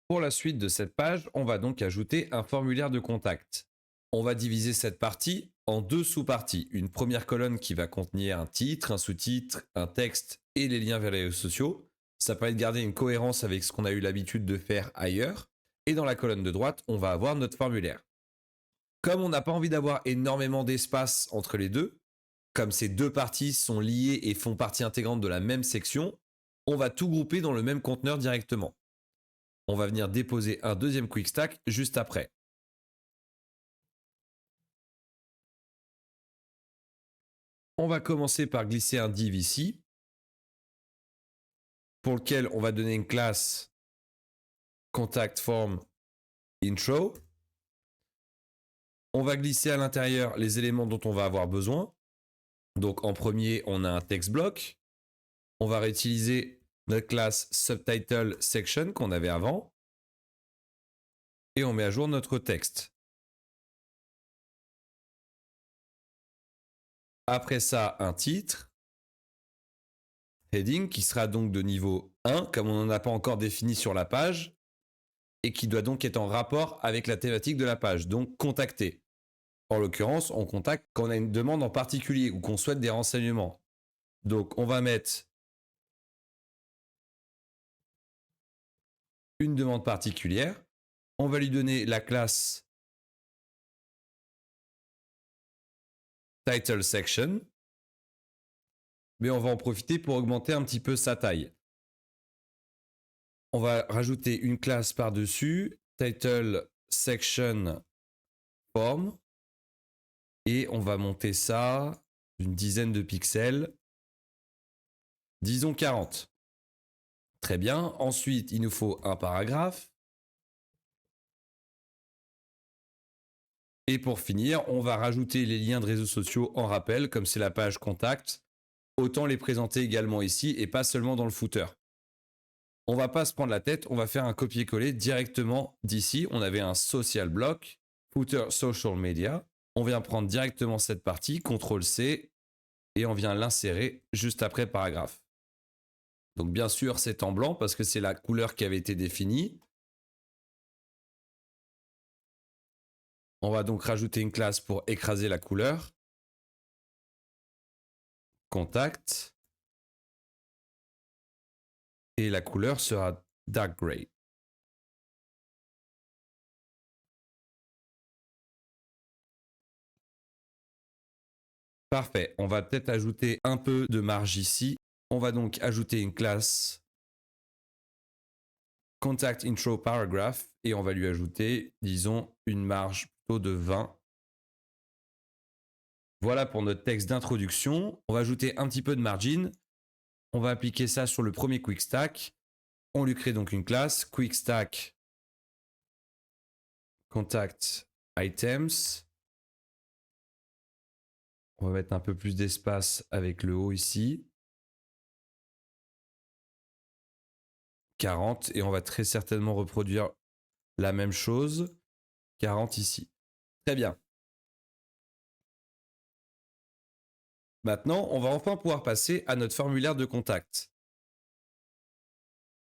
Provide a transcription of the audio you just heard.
Pour la suite de cette page, on va donc ajouter un formulaire de contact. On va diviser cette partie en deux sous-parties. Une première colonne qui va contenir un titre, un sous-titre, un texte et les liens vers les réseaux sociaux. Ça permet de garder une cohérence avec ce qu'on a eu l'habitude de faire ailleurs. Et dans la colonne de droite, on va avoir notre formulaire. Comme on n'a pas envie d'avoir énormément d'espace entre les deux, comme ces deux parties sont liées et font partie intégrante de la même section, on va tout grouper dans le même conteneur directement. On va venir déposer un deuxième quick stack juste après. On va commencer par glisser un div ici, pour lequel on va donner une classe contact form intro. On va glisser à l'intérieur les éléments dont on va avoir besoin. Donc en premier, on a un text block. On va réutiliser notre classe subtitle section qu'on avait avant. Et on met à jour notre texte. Après ça, un titre. Heading qui sera donc de niveau 1, comme on n'en a pas encore défini sur la page, et qui doit donc être en rapport avec la thématique de la page, donc contacter. En l'occurrence, on contacte quand on a une demande en particulier ou qu'on souhaite des renseignements. Donc, on va mettre une demande particulière. On va lui donner la classe title section. Mais on va en profiter pour augmenter un petit peu sa taille. On va rajouter une classe par-dessus, title section form. Et on va monter ça d'une dizaine de pixels. Disons 40. Très bien. Ensuite, il nous faut un paragraphe. Et pour finir, on va rajouter les liens de réseaux sociaux en rappel, comme c'est la page contact. Autant les présenter également ici et pas seulement dans le footer. On va pas se prendre la tête, on va faire un copier-coller directement d'ici. On avait un social block, footer social media. On vient prendre directement cette partie, CTRL-C, et on vient l'insérer juste après paragraphe. Donc bien sûr, c'est en blanc parce que c'est la couleur qui avait été définie. On va donc rajouter une classe pour écraser la couleur. Contact. Et la couleur sera dark gray. Parfait. On va peut-être ajouter un peu de marge ici. On va donc ajouter une classe contact intro paragraph et on va lui ajouter, disons, une marge plutôt de 20. Voilà pour notre texte d'introduction. On va ajouter un petit peu de margin. On va appliquer ça sur le premier quick stack. On lui crée donc une classe quick stack contact items. On va mettre un peu plus d'espace avec le haut ici. 40 et on va très certainement reproduire la même chose. 40 ici. Très bien. Maintenant, on va enfin pouvoir passer à notre formulaire de contact.